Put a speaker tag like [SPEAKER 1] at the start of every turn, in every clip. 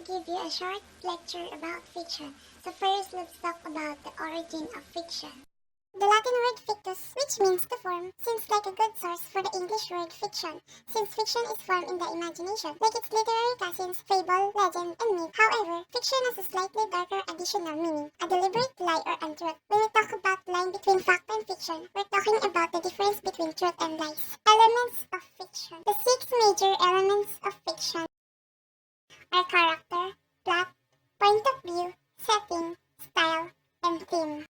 [SPEAKER 1] give you a short lecture about fiction. So first, let's talk about the origin of fiction. The Latin word fictus, which means to form, seems like a good source for the English word fiction, since fiction is formed in the imagination, like its literary cousins, fable, legend, and myth. However, fiction has a slightly darker additional meaning, a deliberate lie or untruth. When we talk about the line between fact and fiction, we're talking about the difference between truth and lies. Elements of fiction. The 6 major elements of fiction are character, plot, point of view, setting, style, and theme.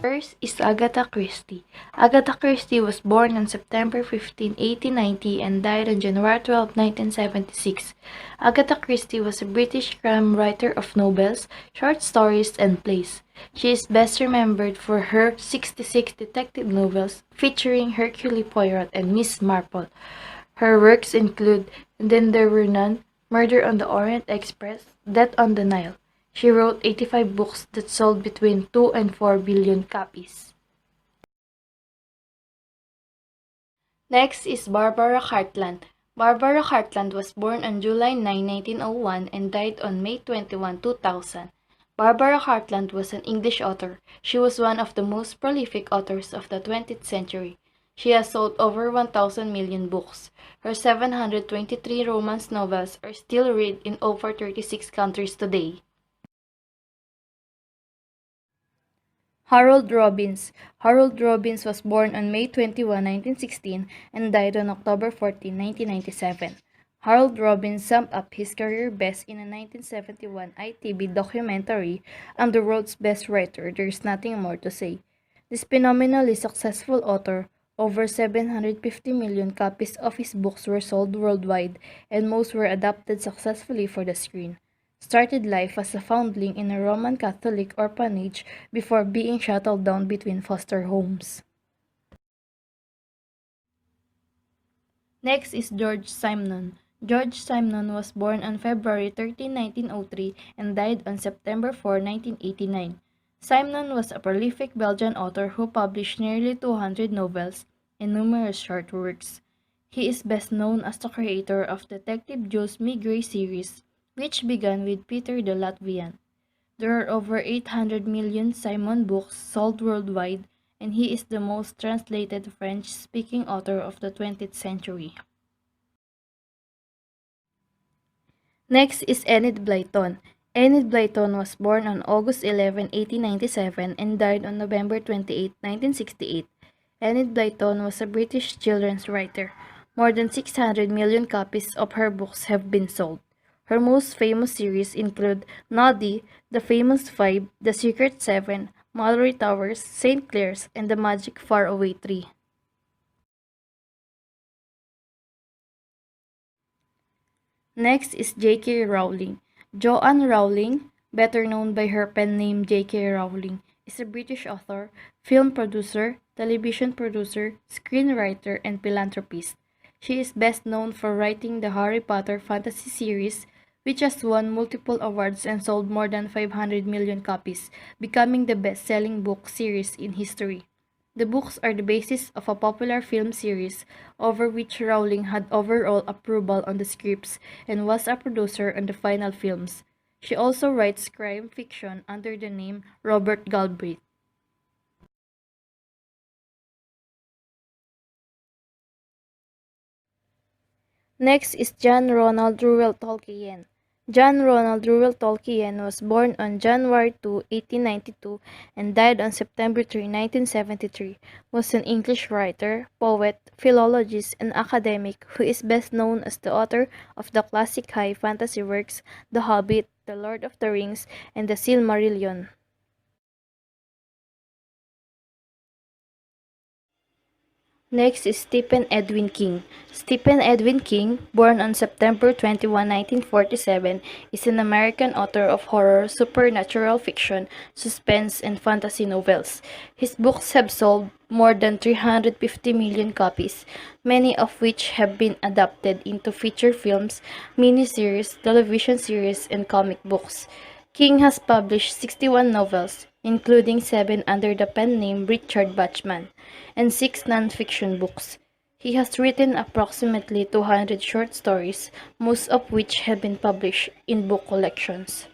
[SPEAKER 2] First is Agatha Christie. Agatha Christie was born on September 15, 1890 and died on January 12, 1976. Agatha Christie was a British crime writer of novels, short stories, and plays. She is best remembered for her 66 detective novels featuring Hercule Poirot and Miss Marple. Her works include Then There Were None, Murder on the Orient Express, Death on the Nile. She wrote 85 books that sold between 2 and 4 billion copies. Next is Barbara Cartland. Barbara Cartland was born on July 9, 1901 and died on May 21, 2000. Barbara Cartland was an English author. She was one of the most prolific authors of the 20th century. She has sold over 1,000 million books. Her 723 romance novels are still read in over 36 countries today. Harold Robbins. Harold Robbins was born on May 21, 1916 and died on October 14, 1997. Harold Robbins summed up his career best in a 1971 ITV documentary, "I'm the world's best writer, there's nothing more to say." This phenomenally successful author, over 750 million copies of his books were sold worldwide, and most were adapted successfully for the screen. Started life as a foundling in a Roman Catholic orphanage before being shuttled down between foster homes. Next is George Simenon. George Simenon was born on February 13, 1903 and died on September 4, 1989. Simenon was a prolific Belgian author who published nearly 200 novels and numerous short works. He is best known as the creator of Detective Jules Maigret series, which began with Peter the Latvian. There are over 800 million Simon books sold worldwide, and he is the most translated French-speaking author of the 20th century. Next is Enid Blyton. Enid Blyton was born on August 11, 1897 and died on November 28, 1968. Enid Blyton was a British children's writer. More than 600 million copies of her books have been sold. Her most famous series include Noddy, The Famous Five, The Secret Seven, Mallory Towers, St. Clair's, and The Magic Faraway Tree. Next is J.K. Rowling. Joanne Rowling, better known by her pen name J.K. Rowling, is a British author, film producer, television producer, screenwriter, and philanthropist. She is best known for writing the Harry Potter fantasy series, which has won multiple awards and sold more than 500 million copies, becoming the best-selling book series in history. The books are the basis of a popular film series over which Rowling had overall approval on the scripts and was a producer on the final films. She also writes crime fiction under the name Robert Galbraith. Next is John Ronald Reuel Tolkien. John Ronald Reuel Tolkien was born on January 2, 1892 and died on September 3, 1973, was an English writer, poet, philologist, and academic who is best known as the author of the classic high fantasy works The Hobbit, The Lord of the Rings, and The Silmarillion. Next is Stephen Edwin King. Stephen Edwin King, born on September 21, 1947, is an American author of horror, supernatural fiction, suspense, and fantasy novels. His books have sold more than 350 million copies, many of which have been adapted into feature films, miniseries, television series, and comic books. King has published 61 novels, including 7 under the pen name Richard Bachman, and 6 non-fiction books. He has written approximately 200 short stories, most of which have been published in book collections.